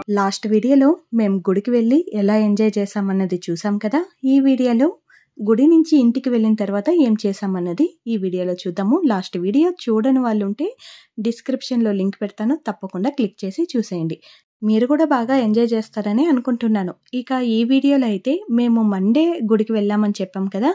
Last వీడియోలో మేము గుడికి వెళ్ళి ఎలా ఎంజాయ్ చేశామన్నది చూసాం కదా. ఈ వీడియోలో గుడి నుంచి ఇంటికి వెళ్ళిన తర్వాత ఏం చేశామన్నది ఈ వీడియోలో చూద్దాము. లాస్ట్ వీడియో చూడని వాళ్ళు ఉంటే డిస్క్రిప్షన్లో లింక్ పెడతాను, తప్పకుండా క్లిక్ చేసి చూసేయండి. మీరు కూడా బాగా ఎంజాయ్ చేస్తారని అనుకుంటున్నాను. ఇక ఈ వీడియోలో అయితే మేము మండే గుడికి వెళ్ళామని చెప్పాం కదా.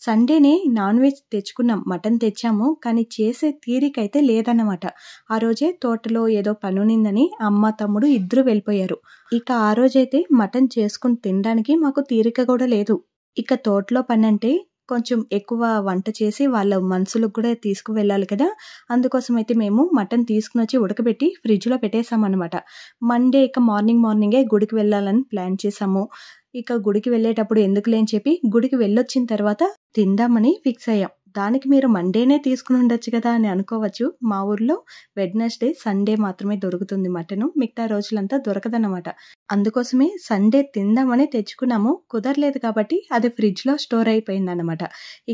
సండేనే నాన్ వెజ్ తెచ్చుకున్నాం, మటన్ తెచ్చాము, కానీ చేసే తీరికైతే లేదన్నమాట. ఆ రోజే తోటలో ఏదో పనునిందని అమ్మ తమ్ముడు ఇద్దరు వెళ్ళిపోయారు. ఇక ఆ రోజైతే మటన్ చేసుకుని తినడానికి మాకు తీరిక కూడా లేదు. ఇక తోటలో పని అంటే కొంచెం ఎక్కువ వంట చేసి వాళ్ళ మనసులకు కూడా తీసుకువెళ్ళాలి కదా. అందుకోసం అయితే మేము మటన్ తీసుకుని వచ్చి ఉడకబెట్టి ఫ్రిడ్జ్లో పెట్టేసామన్నమాట. మండే ఇక మార్నింగే గుడికి వెళ్ళాలని ప్లాన్ చేసాము. ఇక గుడికి వెళ్ళేటప్పుడు ఎందుకులే అని చెప్పి గుడికి వెళ్ళొచ్చిన తర్వాత తిందామని ఫిక్స్ అయ్యాం. దానికి మీరు మండేనే తీసుకుని ఉండొచ్చు కదా అని అనుకోవచ్చు. మా ఊర్లో వెడ్నెస్డే, సండే మాత్రమే దొరుకుతుంది మటను, మిగతా రోజులంతా దొరకదన్నమాట. అందుకోసమే సండే తిందామని తెచ్చుకున్నాము, కుదరలేదు కాబట్టి అది ఫ్రిడ్జ్లో స్టోర్ అయిపోయిందన్నమాట.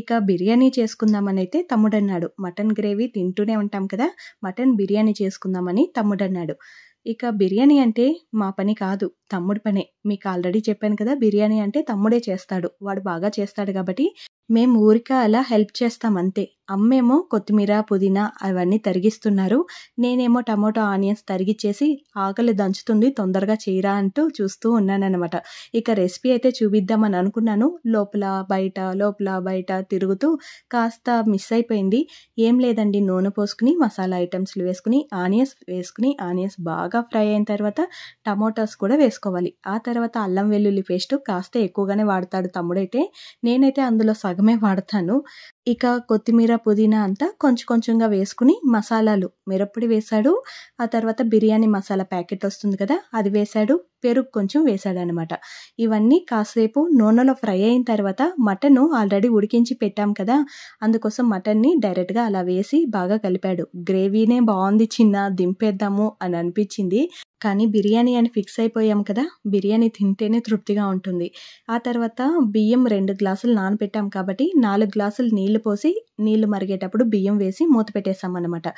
ఇక బిర్యానీ చేసుకుందామని అయితే తమ్ముడు అన్నాడు. మటన్ గ్రేవీ తింటూనే ఉంటాం కదా, మటన్ బిర్యానీ చేసుకుందామని తమ్ముడు అన్నాడు. ఇక బిర్యానీ అంటే మా పని కాదు, తమ్ముడి పనే. మీకు ఆల్రెడీ చెప్పాను కదా, బిర్యానీ అంటే తమ్ముడే చేస్తాడు, వాడు బాగా చేస్తాడు కాబట్టి మేము ఊరికే అలా హెల్ప్ చేస్తాం అంతే. అమ్మేమో కొత్తిమీర, పుదీనా అవన్నీ తరిగిస్తున్నారు, నేనేమో టమోటో ఆనియన్స్ తరిగిచ్చేసి ఆకలి దంచుతుంది తొందరగా చేయరా అంటూ చూస్తూ ఉన్నానన్నమాట. ఇక రెసిపీ అయితే చూపిద్దామని అనుకున్నాను, లోపల బయట తిరుగుతూ కాస్త మిస్ అయిపోయింది. ఏం లేదండి, నూనె పోసుకుని మసాలా ఐటమ్స్లు వేసుకుని ఆనియన్స్ బాగా ఫ్రై అయిన తర్వాత టమోటాస్ కూడా వేసుకోవాలి. ఆ తర్వాత అల్లం వెల్లుల్లి పేస్ట్ కాస్త ఎక్కువగానే వాడతాడు తమ్ముడైతే, నేనైతే అందులో సగమే వాడతాను. ఇక కొత్తిమీర, పుదీనా అంతా కొంచెంగా వేసుకుని మసాలాలు, మిరప్పొడి వేశాడు, ఆ తర్వాత బిర్యానీ మసాలా ప్యాకెట్ వస్తుంది కదా అది వేశాడు, పెరుగు కొంచెం వేశాడనమాట. ఇవన్నీ కాసేపు నూనెలో ఫ్రై అయిన తర్వాత మటన్ ఆల్రెడీ ఉడికించి పెట్టాం కదా, అందుకోసం మటన్ని డైరెక్ట్గా అలా వేసి బాగా కలిపాడు. గ్రేవీనే బాగుంది చిన్న, దింపేద్దాము అని అనిపించింది, కానీ బిర్యానీ అని ఫిక్స్ అయిపోయాం కదా, బిర్యానీ తింటేనే తృప్తిగా ఉంటుంది. ఆ తర్వాత బియ్యం 2 గ్లాసులు నానబెట్టాం కాబట్టి 4 గ్లాసులు నీళ్లు పోసి, నీళ్లు మరిగేటప్పుడు బియ్యం వేసి మూత పెట్టేసాం అన్నమాట.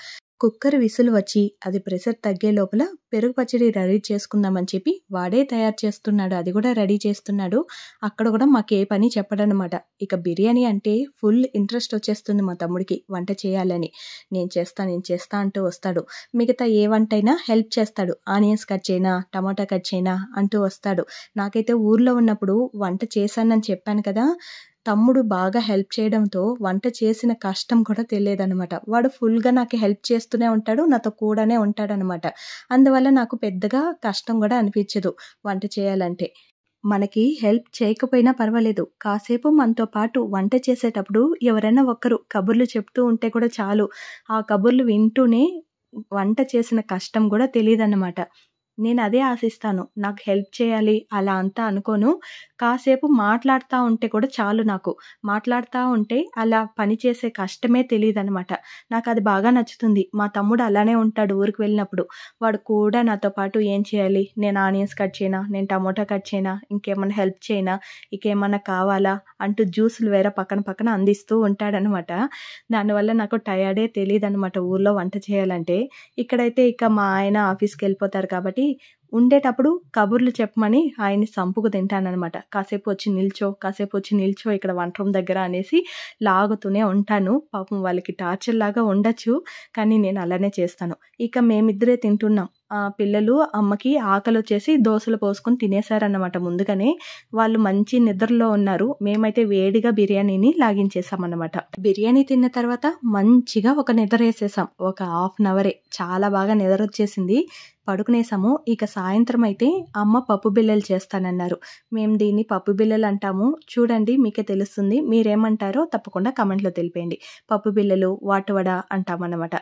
కుక్కర్ విసులు వచ్చి అది ప్రెషర్ తగ్గే లోపల పెరుగు పచ్చడి రెడీ చేసుకుందామని చెప్పి వాడే తయారు చేస్తున్నాడు, అది కూడా రెడీ చేస్తున్నాడు. అక్కడ కూడా మాకు ఏ పని చెప్పడనమాట. ఇక బిర్యానీ అంటే ఫుల్ ఇంట్రెస్ట్ వచ్చేస్తుంది మా తమ్ముడికి వంట చేయాలని. నేను చేస్తా అంటూ వస్తాడు. మిగతా ఏ వంట అయినా హెల్ప్ చేస్తాడు, ఆనియన్స్ కట్ చేయనా, టమాటా కట్ చేయనా అంటూ వస్తాడు. నాకైతే ఊర్లో ఉన్నప్పుడు వంట చేశానని చెప్పాను కదా, తమ్ముడు బాగా హెల్ప్ చేయడంతో వంట చేసిన కష్టం కూడా తెలియదనమాట. వాడు ఫుల్గా నాకు హెల్ప్ చేస్తూనే ఉంటాడు, నాతో కూడానే ఉంటాడనమాట. అందువల్ల నాకు పెద్దగా కష్టం కూడా అనిపించదు వంట చేయాలంటే. మనకి హెల్ప్ చేయకపోయినా పర్వాలేదు, కాసేపు మనతో పాటు వంట చేసేటప్పుడు ఎవరైనా ఒక్కరు కబుర్లు చెప్తూ ఉంటే కూడా చాలు, ఆ కబుర్లు వింటూనే వంట చేసిన కష్టం కూడా తెలియదన్నమాట. నేను అదే ఆశిస్తాను, నాకు హెల్ప్ చేయాలి అలా అంతా అనుకోను, కాసేపు మాట్లాడుతూ ఉంటే కూడా చాలు. నాకు మాట్లాడుతూ ఉంటే అలా పని చేసే కష్టమే తెలియదనమాట. నాకు అది బాగా నచ్చుతుంది. మా తమ్ముడు అలానే ఉంటాడు ఊరికి వెళ్ళినప్పుడు. వాడు కూడా నాతో పాటు ఏం చేయాలి, నేను ఆనియన్స్ కట్ చేయనా, నేను టమోటా కట్ చేయనా, ఇంకేమన్నా హెల్ప్ చేయనా, ఇంకేమన్నా కావాలా అంటూ జ్యూసులు వేరే పక్కన అందిస్తూ ఉంటాడనమాట. దానివల్ల నాకు టయర్డే తెలియదు అనమాట ఊర్లో వంట చేయాలంటే. ఇక్కడైతే ఇక మా ఆయన ఆఫీస్కి వెళ్ళిపోతారు కాబట్టి ఉండేటప్పుడు కబుర్లు చెప్పమని ఆయన్ని సంపుకు తింటాననమాట. కాసేపు వచ్చి నిల్చో ఇక్కడ వంట రూమ్ దగ్గర అనేసి లాగుతూనే ఉంటాను. పాపం వాళ్ళకి టార్చర్ లాగా ఉండొచ్చు, కానీ నేను అలానే చేస్తాను. ఇక మేమిద్దరే తింటున్నాం. పిల్లలు అమ్మకి ఆకలి వచ్చేసి దోశలు పోసుకొని తినేశారన్నమాట ముందుగానే. వాళ్ళు మంచి నిద్రలో ఉన్నారు. మేమైతే వేడిగా బిర్యానీని లాగించేసామన్నమాట. బిర్యానీ తిన్న తర్వాత మంచిగా ఒక నిద్ర వేసేసాం, ఒక 1/2 అవరే. చాలా బాగా నిద్ర వచ్చేసింది, పడుకునేసాము. ఇక సాయంత్రం అయితే అమ్మ పప్పు బిళ్ళలు చేస్తానన్నారు. మేము దీన్ని పప్పు బిళ్ళలు అంటాము, చూడండి మీకే తెలుస్తుంది, మీరేమంటారో తప్పకుండా కమెంట్లో తెలిపేయండి. పప్పు బిళ్ళలు, వాటువడ అంటామన్నమాట.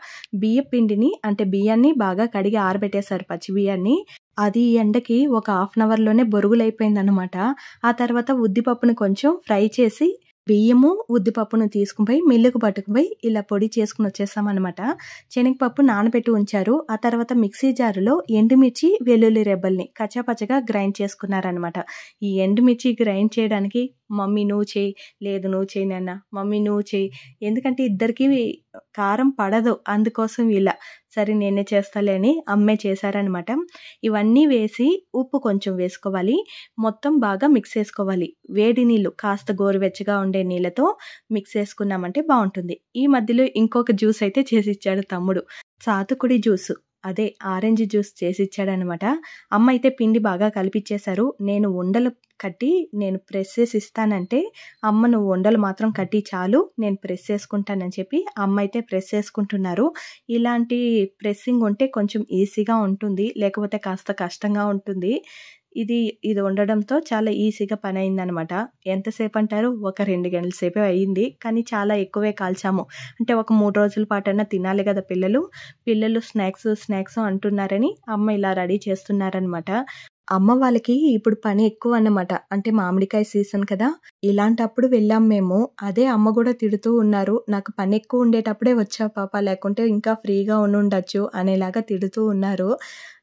బియ్య పిండిని అంటే బియ్యాన్ని బాగా కడిగి ఆరబెట్టేశారు, పచ్చి బియ్యాన్ని. అది ఎండకి ఒక 1/2 అవర్లోనే బొరుగులైపోయిందనమాట. ఆ తర్వాత ఉద్దిపప్పును కొంచెం ఫ్రై చేసి బియ్యము, ఉద్దిపప్పును తీసుకుపోయి మిల్లుకు పట్టుకుపోయి ఇలా పొడి చేసుకుని వచ్చేసామన్నమాట. శనగపప్పు నానబెట్టి ఉంచారు. ఆ తర్వాత మిక్సీ జారులో ఎండుమిర్చి, వెల్లుల్లి రెబ్బల్ని కచ్చాపచ్చగా గ్రైండ్ చేసుకున్నారనమాట. ఈ ఎండుమిర్చి గ్రైండ్ చేయడానికి మమ్మీ నువ్వు చేయి, లేదు నువ్వు చేయి నాన్న, మమ్మీ నువ్వు చేయి, ఎందుకంటే ఇద్దరికి కారం పడదు, అందుకోసం ఇలా సరే నేనే చేస్తాలే అని అమ్మే చేశారనమాట. ఇవన్నీ వేసి ఉప్పు కొంచెం వేసుకోవాలి. మొత్తం బాగా మిక్స్ చేసుకోవాలి. వేడి నీళ్ళు కాస్త గోరువెచ్చగా ఉండే నీళ్ళతో మిక్స్ చేసుకున్నామంటే బావుంటుంది. ఈ మధ్యలో ఇంకొక జ్యూస్ అయితే చేసిచ్చాడు తమ్ముడు. సాతుకుడి జ్యూసు. అదే ఆరెంజ్ జ్యూస్ చేసిచ్చాడనమాట. అమ్మ అయితే పిండి బాగా కలిపిచ్చేశారు. నేను ఉండలు కట్టి నేను ప్రెస్ చేసి ఇస్తానంటే, అమ్మ నువ్వు ఉండలు మాత్రం కట్టి చాలు నేను ప్రెస్ చేసుకుంటానని చెప్పి అమ్మ అయితే ప్రెస్ చేసుకుంటున్నారు. ఇలాంటి ప్రెస్సింగ్ ఉంటే కొంచెం ఈజీగా ఉంటుంది. లేకపోతే కాస్త కష్టంగా ఉంటుంది. ఇది ఉండడంతో చాలా ఈజీగా పనయిందనమాట. ఎంతసేపు అంటారు? ఒక 2 గంటల సేపే అయింది. కానీ చాలా ఎక్కువే కాల్చాము. అంటే ఒక 3 రోజుల పాటన్నా తినాలి కదా పిల్లలు స్నాక్స్ అంటున్నారని అమ్మ ఇలా రెడీ చేస్తున్నారనమాట. అమ్మ వాళ్ళకి ఇప్పుడు పని ఎక్కువ అన్నమాట. అంటే మామిడికాయ సీజన్ కదా! ఇలాంటప్పుడు వెళ్ళాం మేము. అదే అమ్మ గూడా తిడుతూ ఉన్నారు. నాకు పని ఎక్కువ ఉండేటప్పుడే వచ్చావు పాప, లేకుంటే ఇంకా ఫ్రీగా ఉండుండొచ్చు అనేలాగా తిడుతూ ఉన్నారు.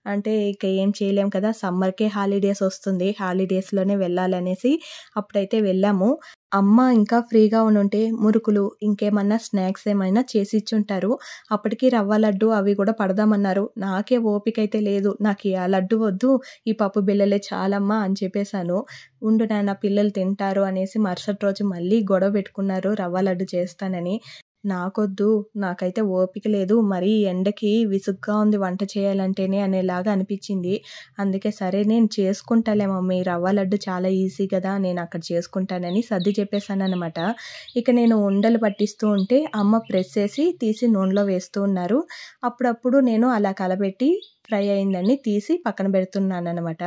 అంటే ఇక ఏం చేయలేం కదా! సమ్మర్‌కే హాలిడేస్ వస్తుంది. హాలిడేస్‌లోనే వెళ్ళాలనేసి అప్పుడైతే వెళ్ళాము. అమ్మ ఇంకా ఫ్రీగా ఉండుంటే మురుకులు, ఇంకేమన్నా స్నాక్స్ ఏమైనా చేసిచ్చుంటారు. అప్పటికి రవ్వ లడ్డు అవి కూడా పడదామన్నారు. నాకే ఓపికైతే లేదు. నాకు ఆ లడ్డు వద్దు, ఈ పప్పు బిళ్ళలే చాలమ్మా అని చెప్పేసాను. ఉండు నాన్న పిల్లలు తింటారు అనేసి మరుసటి రోజు మళ్ళీ గొడవ పెట్టుకున్నారు రవ్వ లడ్డు చేస్తానని. నాకొద్దు, నాకైతే ఓపిక లేదు. మరీ ఎండకి విసుగ్గా ఉంది వంట చేయాలంటేనే అనేలాగా అనిపించింది. అందుకే సరే నేను చేసుకుంటాలే మమ్మీ, రవ్వ లడ్డు చాలా ఈజీ కదా, నేను అక్కడ చేసుకుంటానని సర్ది చెప్పేసాననమాట. ఇక నేను ఉండలు పట్టిస్తూ ఉంటే అమ్మ ప్రెస్ చేసి తీసి నూనెలో వేస్తూ ఉన్నారు. అప్పుడప్పుడు నేను అలా కలబెట్టి ఫ్రై అయిందని తీసి పక్కన పెడుతున్నాననమాట.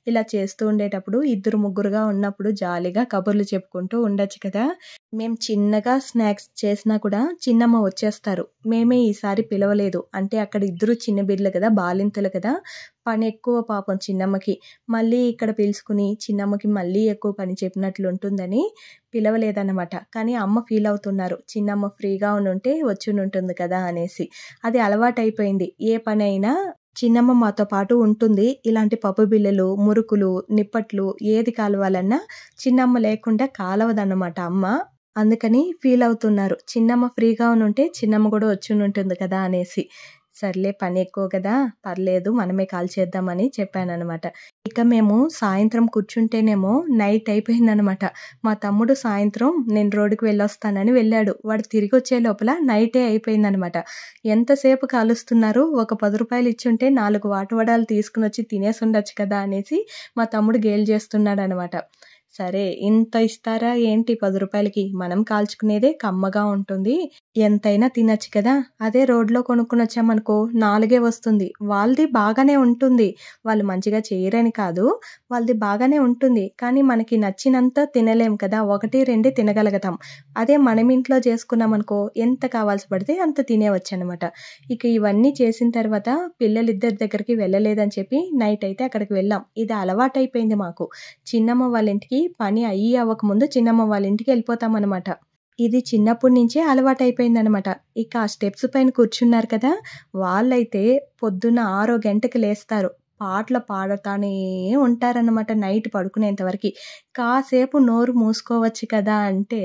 ఇలా చేస్తూ ఉండేటప్పుడు ఇద్దరు ముగ్గురుగా ఉన్నప్పుడు జాలీగా కబుర్లు చెప్పుకుంటూ ఉండొచ్చు కదా! మేము చిన్నగా స్నాక్స్ చేసినా కూడా చిన్నమ్మ వచ్చేస్తారు. మేమే ఈసారి పిలవలేదు. అంటే అక్కడ ఇద్దరు చిన్న బిడ్డలు కదా, బాలింతలు కదా, పని ఎక్కువ పాపం చిన్నమ్మకి. మళ్ళీ ఇక్కడ పిలుచుకుని చిన్నమ్మకి మళ్ళీ ఎక్కువ పని చెప్పినట్లుంటుందని పిలవలేదన్నమాట. కానీ అమ్మ ఫీల్ అవుతున్నారు. చిన్నమ్మ ఫ్రీగా ఉండుంటే వచ్చునుంటుంది కదా అనేసి. అది అలవాటైపోయింది. ఏ పనైనా చిన్నమ్మ మాతో పాటు ఉంటుంది. ఇలాంటి పప్పు బిళ్ళలు, మురుకులు, నిప్పట్లు ఏది కాలవాలన్నా చిన్నమ్మ లేకుండా కాలవదన్నమాట అమ్మ. అందుకని ఫీల్ అవుతున్నారు. చిన్నమ్మ ఫ్రీగా ఉండుంటే చిన్నమ్మ కూడా వచ్చునుంటుంది కదా అనేసి. సర్లే పని ఎక్కువ కదా, పర్లేదు మనమే కాల్చేద్దామని చెప్పాననమాట. ఇక మేము సాయంత్రం కూర్చుంటేనేమో నైట్ అయిపోయిందనమాట. మా తమ్ముడు సాయంత్రం నేను రోడ్డుకి వెళ్ళొస్తానని వెళ్ళాడు. వాడు తిరిగి వచ్చే లోపల నైటే అయిపోయిందనమాట. ఎంతసేపు కాలుస్తున్నారు, ఒక 10 రూపాయలు ఇచ్చుంటే 4 వాటవడాలు తీసుకుని వచ్చి తినేసి ఉండొచ్చు కదా అనేసి మా తమ్ముడు గేలి చేస్తున్నాడనమాట. సరే ఇంత ఇస్తారా ఏంటి 10 రూపాయలకి, మనం కాల్చుకునేదే కమ్మగా ఉంటుంది, ఎంతైనా తినచ్చు కదా. అదే రోడ్లో కొనుక్కొని వచ్చామనుకో 4 వస్తుంది. వాళ్ళది బాగానే ఉంటుంది, వాళ్ళు మంచిగా చేయరని కాదు, వాళ్ళది బాగానే ఉంటుంది. కానీ మనకి నచ్చినంత తినలేం కదా, 1, 2 తినగలుగుతాం. అదే మనం ఇంట్లో చేసుకున్నామనుకో ఎంత కావాల్సి పడితే అంత తినేవచ్చు అనమాట. ఇక ఇవన్నీ చేసిన తర్వాత పిల్లలిద్దరి దగ్గరికి వెళ్ళలేదని చెప్పి నైట్ అయితే అక్కడికి వెళ్ళాం. ఇది అలవాటైపోయింది మాకు. చిన్నమ్మ వాళ్ళ ఇంటికి పని అవ్వకముందు చిన్నమ్మ వాళ్ళ ఇంటికి వెళ్ళిపోతామన్నమాట. ఇది చిన్నప్పటి నుంచే అలవాటైపోయిందనమాట. ఇక ఆ స్టెప్స్ పైన కూర్చున్నారు కదా, వాళ్ళైతే పొద్దున్న 6 గంటకి లేస్తారు. పాటలు పాడుతానే ఉంటారనమాట నైట్ పడుకునేంత వరకి. కాసేపు నోరు మూసుకోవచ్చు కదా అంటే,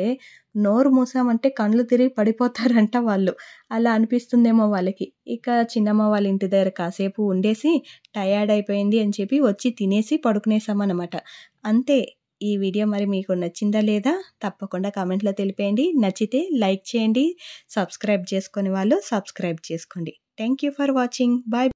నోరు మూసామంటే కళ్ళు తిరిగి పడిపోతారంట వాళ్ళు. అలా అనిపిస్తుందేమో వాళ్ళకి. ఇక చిన్నమ్మ వాళ్ళ ఇంటి దగ్గర కాసేపు ఉండేసి టయర్డ్ అయిపోయింది అని చెప్పి వచ్చి తినేసి పడుకునేసామన్నమాట. అంతే. ఈ వీడియో మరి మీకు నచ్చిందా లేదా తప్పకుండా కామెంట్లో తెలిపేయండి. నచ్చితే లైక్ చేయండి. సబ్స్క్రైబ్ చేసుకునే వాళ్ళు సబ్స్క్రైబ్ చేసుకోండి. Thank you for watching. Bye.